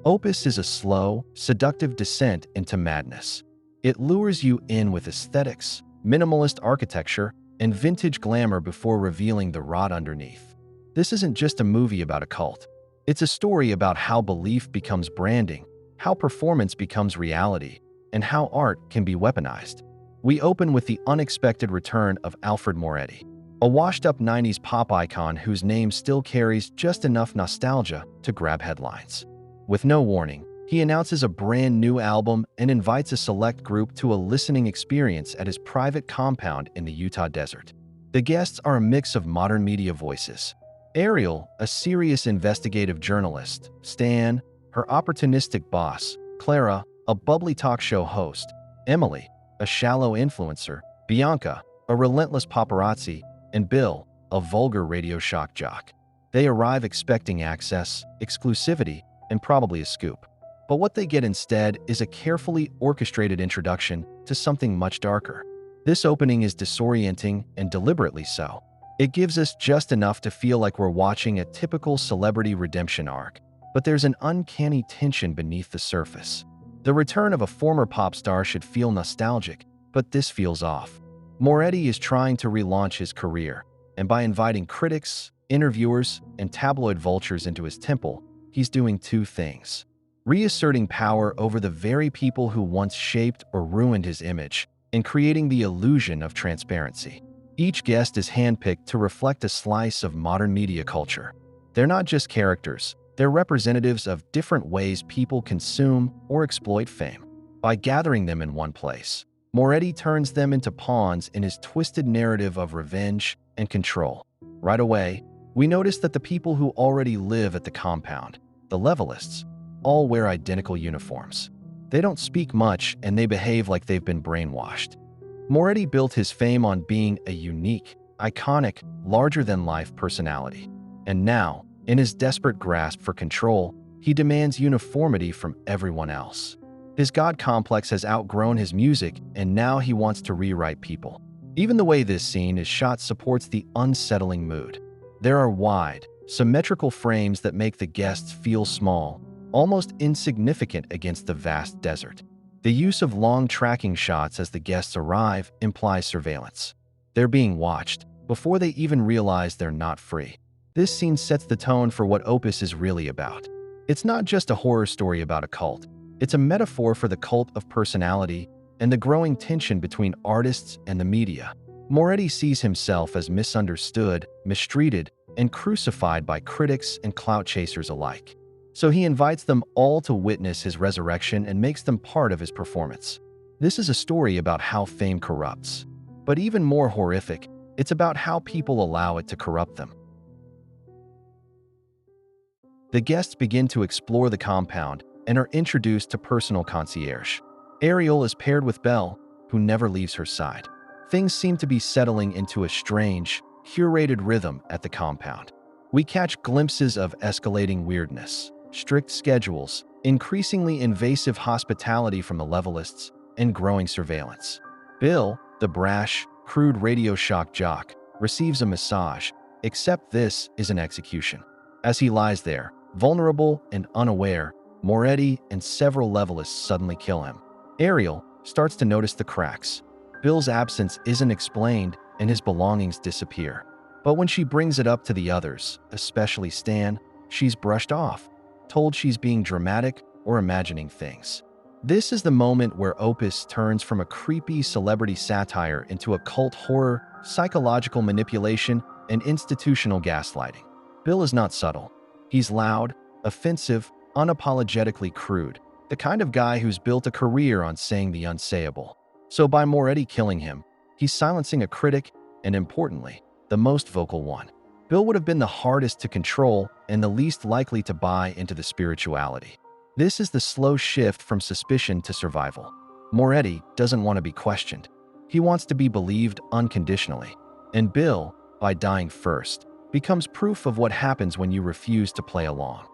Opus is a slow, seductive descent into madness. It lures you in with aesthetics, minimalist architecture, and vintage glamour before revealing the rot underneath. This isn't just a movie about a cult. It's a story about how belief becomes branding, how performance becomes reality, and how art can be weaponized. We open with the unexpected return of Alfred Moretti, a washed-up 90s pop icon whose name still carries just enough nostalgia to grab headlines. With no warning, he announces a brand new album and invites a select group to a listening experience at his private compound in the Utah desert. The guests are a mix of modern media voices. Ariel, a serious investigative journalist, Stan, her opportunistic boss, Clara, a bubbly talk show host, Emily, a shallow influencer, Bianca, a relentless paparazzi, and Bill, a vulgar radio shock jock. They arrive expecting access, exclusivity, and probably a scoop. But what they get instead is a carefully orchestrated introduction to something much darker. This opening is disorienting and deliberately so. It gives us just enough to feel like we're watching a typical celebrity redemption arc, but there's an uncanny tension beneath the surface. The return of a former pop star should feel nostalgic, but this feels off. Moretti is trying to relaunch his career, and by inviting critics, interviewers, and tabloid vultures into his temple, he's doing two things: reasserting power over the very people who once shaped or ruined his image, and creating the illusion of transparency. Each guest is handpicked to reflect a slice of modern media culture. They're not just characters, they're representatives of different ways people consume or exploit fame. By gathering them in one place, Moretti turns them into pawns in his twisted narrative of revenge and control. Right away, we notice that the people who already live at the compound, the levelists, all wear identical uniforms. They don't speak much and they behave like they've been brainwashed. Moretti built his fame on being a unique, iconic, larger-than-life personality. And now, in his desperate grasp for control, he demands uniformity from everyone else. His god complex has outgrown his music, and now he wants to rewrite people. Even the way this scene is shot supports the unsettling mood. There are wide, symmetrical frames that make the guests feel small, almost insignificant against the vast desert. The use of long tracking shots as the guests arrive implies surveillance. They're being watched before they even realize they're not free. This scene sets the tone for what Opus is really about. It's not just a horror story about a cult. It's a metaphor for the cult of personality and the growing tension between artists and the media. Moretti sees himself as misunderstood, mistreated, and crucified by critics and clout chasers alike. So he invites them all to witness his resurrection and makes them part of his performance. This is a story about how fame corrupts. But even more horrific, it's about how people allow it to corrupt them. The guests begin to explore the compound and are introduced to personal concierge. Ariel is paired with Belle, who never leaves her side. Things seem to be settling into a strange, curated rhythm at the compound. We catch glimpses of escalating weirdness, strict schedules, increasingly invasive hospitality from the levelists, and growing surveillance. Bill, the brash, crude radio shock jock, receives a massage, except this is an execution. As he lies there, vulnerable and unaware, Moretti and several levelists suddenly kill him. Ariel starts to notice the cracks. Bill's absence isn't explained and his belongings disappear. But when she brings it up to the others, especially Stan, she's brushed off, told she's being dramatic or imagining things. This is the moment where Opus turns from a creepy celebrity satire into a cult horror, psychological manipulation, and institutional gaslighting. Bill is not subtle. He's loud, offensive, unapologetically crude, the kind of guy who's built a career on saying the unsayable. So by Moretti killing him, he's silencing a critic and, importantly, the most vocal one. Bill would have been the hardest to control and the least likely to buy into the spirituality. This is the slow shift from suspicion to survival. Moretti doesn't want to be questioned. He wants to be believed unconditionally. And Bill, by dying first, becomes proof of what happens when you refuse to play along.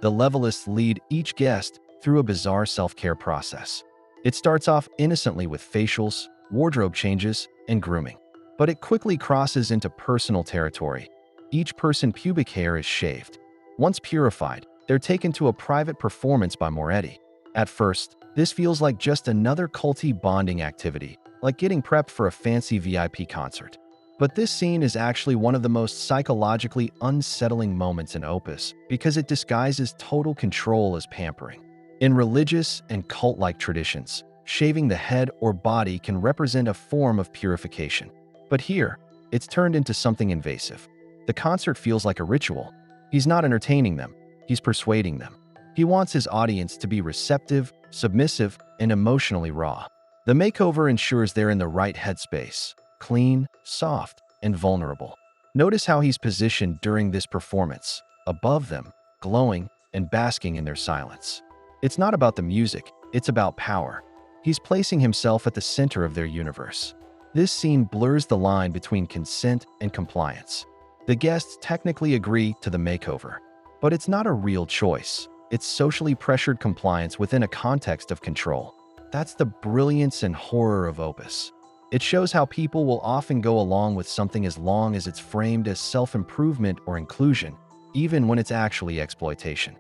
The levelists lead each guest through a bizarre self-care process. It starts off innocently with facials, wardrobe changes, and grooming. But it quickly crosses into personal territory. Each person's pubic hair is shaved. Once purified, they're taken to a private performance by Moretti. At first, this feels like just another culty bonding activity, like getting prepped for a fancy VIP concert. But this scene is actually one of the most psychologically unsettling moments in Opus because it disguises total control as pampering. In religious and cult-like traditions, shaving the head or body can represent a form of purification. But here, it's turned into something invasive. The concert feels like a ritual. He's not entertaining them, he's persuading them. He wants his audience to be receptive, submissive, and emotionally raw. The makeover ensures they're in the right headspace, clean, soft, and vulnerable. Notice how he's positioned during this performance, above them, glowing, and basking in their silence. It's not about the music, it's about power. He's placing himself at the center of their universe. This scene blurs the line between consent and compliance. The guests technically agree to the makeover, but it's not a real choice. It's socially pressured compliance within a context of control. That's the brilliance and horror of Opus. It shows how people will often go along with something as long as it's framed as self-improvement or inclusion, even when it's actually exploitation.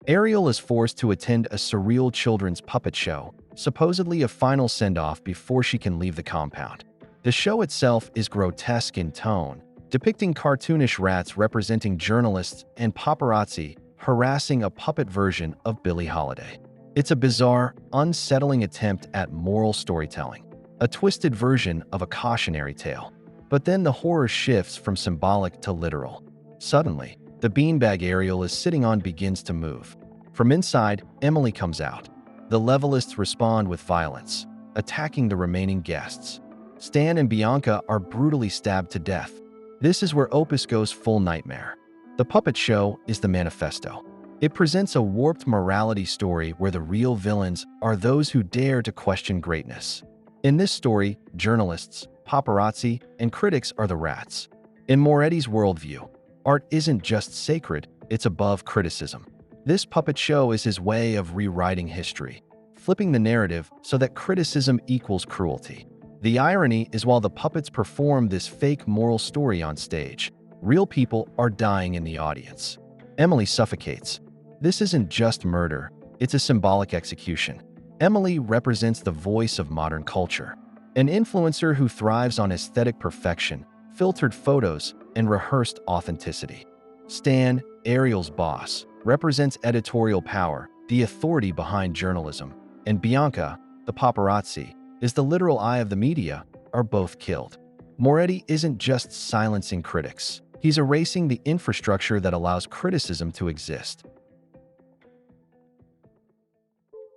Ariel is forced to attend a surreal children's puppet show, supposedly a final send-off before she can leave the compound. The show itself is grotesque in tone, depicting cartoonish rats representing journalists and paparazzi harassing a puppet version of Billie Holiday. It's a bizarre, unsettling attempt at moral storytelling, a twisted version of a cautionary tale. But then the horror shifts from symbolic to literal. Suddenly, the beanbag Ariel is sitting on begins to move. From inside, Emily comes out. The levelists respond with violence, attacking the remaining guests. Stan and Bianca are brutally stabbed to death. This is where Opus goes full nightmare. The puppet show is the manifesto. It presents a warped morality story where the real villains are those who dare to question greatness. In this story, journalists, paparazzi, and critics are the rats. In Moretti's worldview, art isn't just sacred, it's above criticism. This puppet show is his way of rewriting history, flipping the narrative so that criticism equals cruelty. The irony is while the puppets perform this fake moral story on stage, real people are dying in the audience. Emily suffocates. This isn't just murder, it's a symbolic execution. Emily represents the voice of modern culture, an influencer who thrives on aesthetic perfection, filtered photos, and rehearsed authenticity. Stan, Ariel's boss, represents editorial power, the authority behind journalism, and Bianca, the paparazzi, is the literal eye of the media, are both killed. Moretti isn't just silencing critics, he's erasing the infrastructure that allows criticism to exist.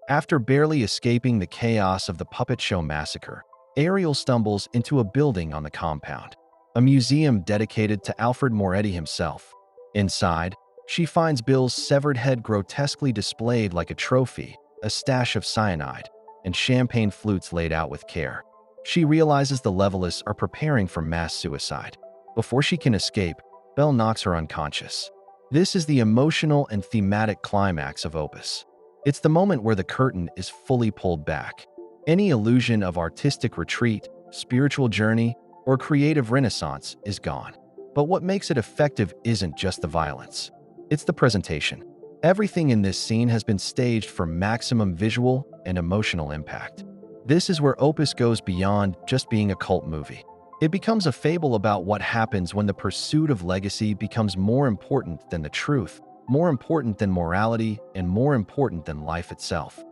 After barely escaping the chaos of the puppet show Massacre, Ariel stumbles into a building on the compound, a museum dedicated to Alfred Moretti himself. Inside, she finds Bill's severed head grotesquely displayed like a trophy, a stash of cyanide, and champagne flutes laid out with care. She realizes the levelists are preparing for mass suicide. Before she can escape, Bell knocks her unconscious. This is the emotional and thematic climax of Opus. It's the moment where the curtain is fully pulled back. Any illusion of artistic retreat, spiritual journey, or creative renaissance is gone. But what makes it effective isn't just the violence. It's the presentation. Everything in this scene has been staged for maximum visual and emotional impact. This is where Opus goes beyond just being a cult movie. It becomes a fable about what happens when the pursuit of legacy becomes more important than the truth, more important than morality, and more important than life itself.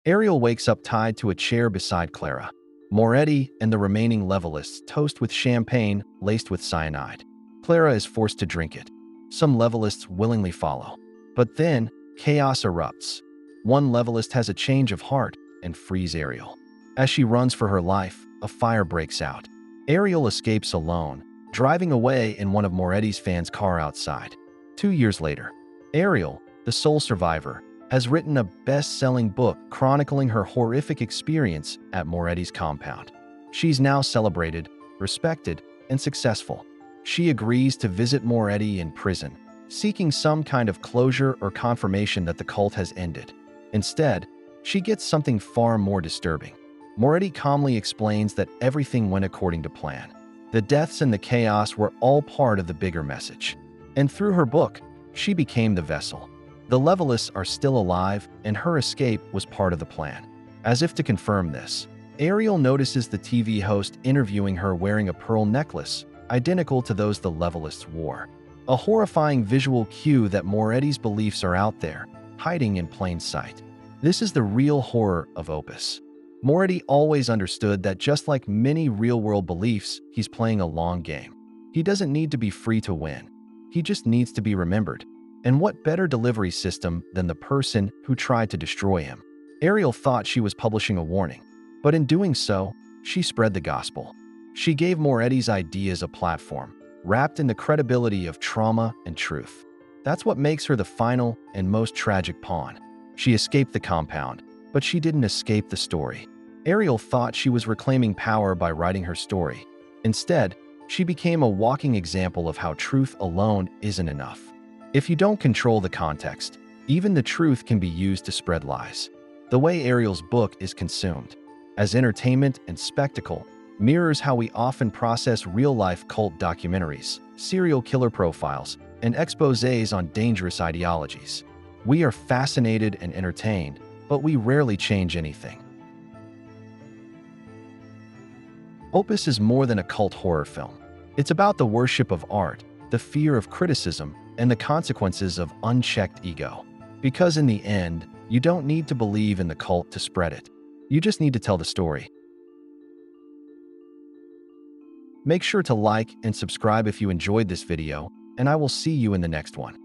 Ariel wakes up tied to a chair beside Clara. Moretti and the remaining levelists toast with champagne laced with cyanide. Clara is forced to drink it. Some levelists willingly follow. But then, chaos erupts. One levelist has a change of heart and frees Ariel. As she runs for her life, a fire breaks out. Ariel escapes alone, driving away in one of Moretti's fans' car outside. 2 years later, Ariel, the sole survivor, has written a best-selling book chronicling her horrific experience at Moretti's compound. She's now celebrated, respected, and successful. She agrees to visit Moretti in prison, seeking some kind of closure or confirmation that the cult has ended. Instead, she gets something far more disturbing. Moretti calmly explains that everything went according to plan. The deaths and the chaos were all part of the bigger message. And through her book, she became the vessel. The Levelists are still alive, and her escape was part of the plan. As if to confirm this, Ariel notices the TV host interviewing her wearing a pearl necklace, identical to those the Levelists wore. A horrifying visual cue that Moretti's beliefs are out there, hiding in plain sight. This is the real horror of Opus. Moretti always understood that just like many real-world beliefs, he's playing a long game. He doesn't need to be free to win. He just needs to be remembered. And what better delivery system than the person who tried to destroy him? Ariel thought she was publishing a warning, but in doing so, she spread the gospel. She gave Moretti's ideas a platform, wrapped in the credibility of trauma and truth. That's what makes her the final and most tragic pawn. She escaped the compound, but she didn't escape the story. Ariel thought she was reclaiming power by writing her story. Instead, she became a walking example of how truth alone isn't enough. If you don't control the context, even the truth can be used to spread lies. The way Ariel's book is consumed, as entertainment and spectacle, mirrors how we often process real-life cult documentaries, serial killer profiles, and exposés on dangerous ideologies. We are fascinated and entertained, but we rarely change anything. Opus is more than a cult horror film. It's about the worship of art, the fear of criticism, and the consequences of unchecked ego. Because in the end, you don't need to believe in the cult to spread it. You just need to tell the story. Make sure to like and subscribe if you enjoyed this video, and I will see you in the next one.